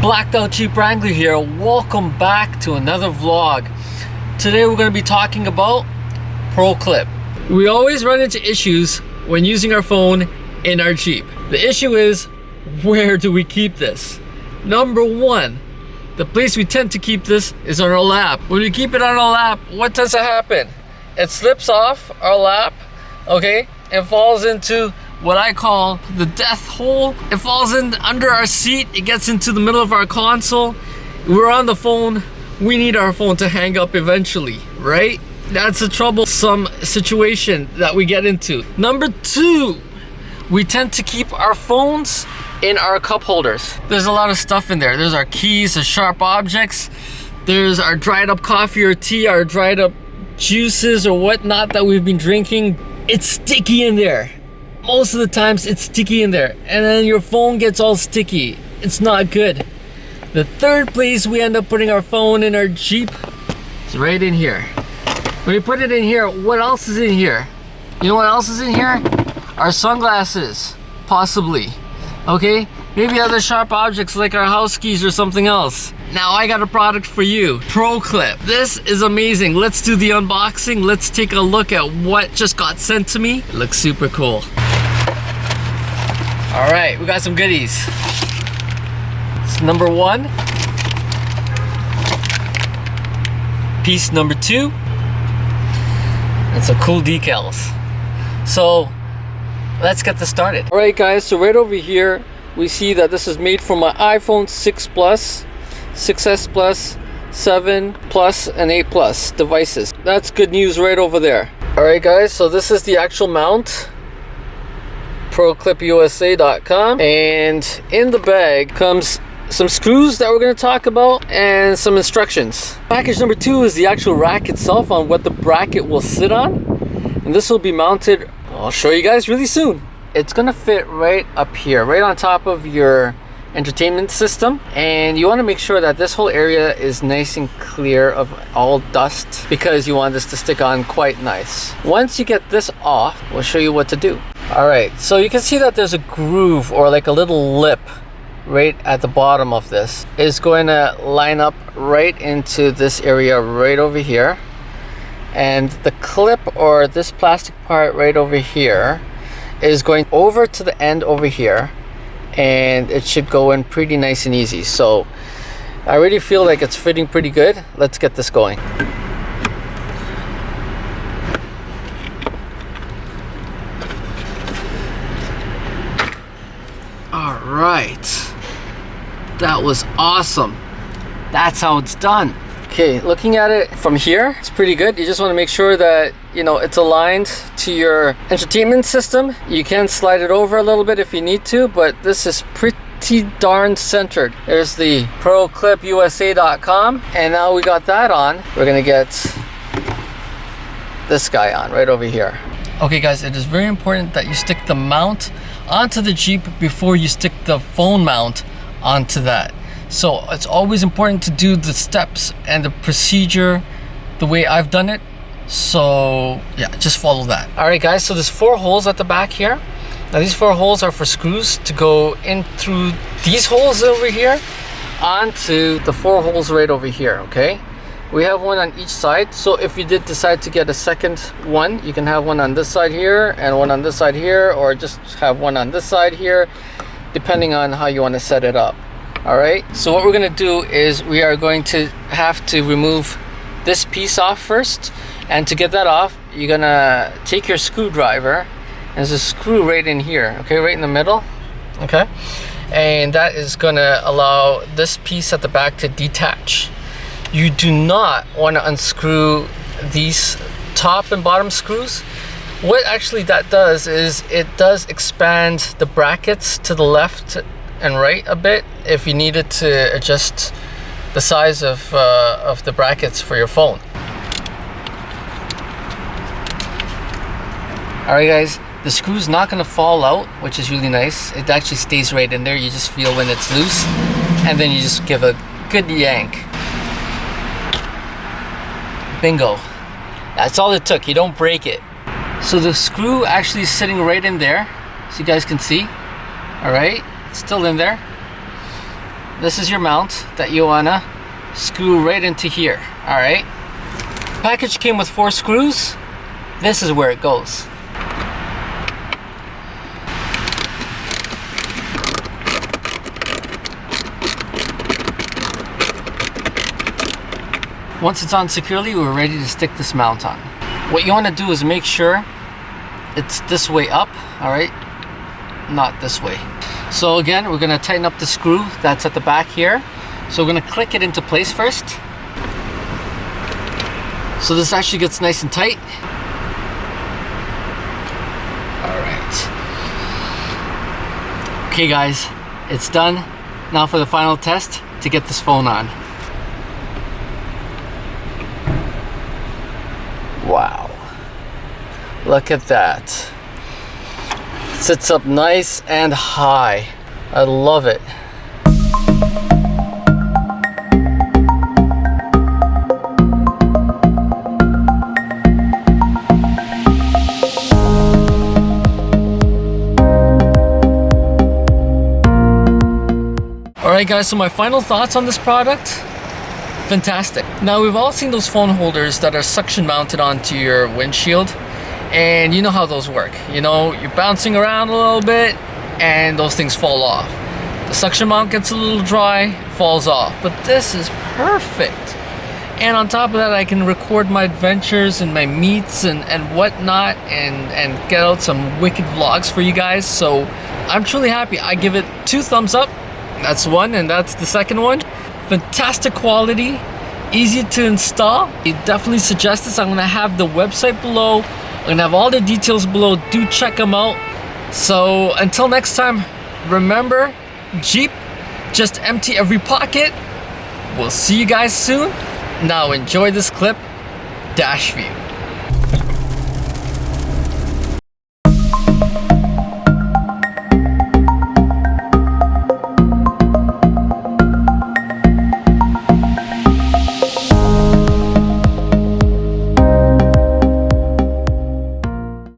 Blacked Out Jeep Wrangler here. Welcome back to another vlog. Today we're going to be talking about ProClip. We always run into issues when using our phone in our Jeep. The issue is, where do we keep this? Number one, the place we tend to keep this is on our lap. When we keep it on our lap, what tends to happen? It slips off our lap, okay, and falls into what I call the death hole. It falls in under our seat. It gets into the middle of our console. We're on the phone. We need our phone to hang up eventually, right? That's a troublesome situation that we get into. Number two, we tend to keep our phones in our cup holders. There's a lot of stuff in there. There's our keys, the sharp objects. There's our dried up coffee or tea, our dried up juices or whatnot that we've been drinking. It's sticky in there. Most of the times it's sticky in there, and then your phone gets all sticky. It's not good. The third place we end up putting our phone in our Jeep is right in here. When you put it in here, what else is in here? You know what else is in here? Our sunglasses, possibly. Okay, maybe other sharp objects like our house keys or something else. Now I got a product for you, ProClip. This is amazing. Let's do the unboxing. Let's take a look at what just got sent to me. It looks super cool. All right, we got some goodies. It's number one. Piece number two. And some cool decals. So let's get this started. All right, guys, so right over here, we see that this is made for my iPhone 6 Plus, 6S Plus, 7 Plus, and 8 Plus devices. That's good news right over there. All right, guys, so this is the actual mount. ProClipUSA.com, and in the bag comes some screws that we're going to talk about and some instructions. Package number two is the actual rack itself on what the bracket will sit on, and this will be mounted, I'll show you guys really soon. It's going to fit right up here, right on top of your entertainment system, and you want to make sure that this whole area is nice and clear of all dust because you want this to stick on quite nice. Once you get this off, we'll show you what to do. All right, so you can see that there's a groove or like a little lip right at the bottom of this. It's going to line up right into this area right over here, and the clip or this plastic part right over here is going over to the end over here, and it should go in pretty nice and easy. So I already feel like it's fitting pretty good. Let's get this going. All right, that was awesome. That's how it's done. Okay, looking at it from here, it's pretty good. You just want to make sure that, you know, it's aligned to your entertainment system. You can slide it over a little bit if you need to, but this is pretty darn centered. There's the ProClipUSA.com, and now we got that on. We're gonna get this guy on right over here. Okay, guys, it is very important that you stick the mount onto the Jeep before you stick the phone mount onto that. So it's always important to do the steps and the procedure the way I've done it. So yeah, just follow that. All right, guys, so there's 4 holes at the back here. Now these 4 holes are for screws to go in through these holes over here onto the 4 holes right over here, okay? We have one on each side, so if you did decide to get a second one, you can have one on this side here and one on this side here, or just have one on this side here, depending on how you want to set it up. All right, so what we're going to do is we are going to have to remove this piece off first, and to get that off, you're going to take your screwdriver. There's a screw right in here, okay, right in the middle, okay, and that is going to allow this piece at the back to detach. You do not want to unscrew these top and bottom screws. What actually that does is it does expand the brackets to the left and right a bit if you needed to adjust the size of the brackets for your phone. All right, guys, the screw's not going to fall out, which is really nice. It actually stays right in there. You just feel when it's loose, and then you just give a good yank. Bingo. That's all it took. You don't break it. So the screw actually is sitting right in there, so you guys can see. All right, it's still in there. this is your mount that you wanna screw right into here. All right. Package came with 4 screws. This is where it goes. Once it's on securely, we're ready to stick this mount on. What you want to do is make sure it's this way up, all right? Not this way. So again, we're gonna tighten up the screw that's at the back here. So we're gonna click it into place first. So this actually gets nice and tight. All right. Okay guys, it's done. Now for the final test to get this phone on. Wow, look at that. Sits up nice and high. I love it. Alright guys, so my final thoughts on this product. Fantastic. Now we've all seen those phone holders that are suction mounted onto your windshield, and you know how those work. You know, you're bouncing around a little bit and those things fall off. The suction mount gets a little dry, falls off. But this is perfect. And on top of that, I can record my adventures and my meets and whatnot, and get out some wicked vlogs for you guys. So I'm truly happy. I give it 2 thumbs up. That's one, and that's the second one. Fantastic quality, easy to install. I definitely suggest this. I'm gonna have the website below. I'm gonna have all the details below. Do check them out. So until next time, remember, Jeep, just empty every pocket. We'll see you guys soon. Now enjoy this clip, dash view.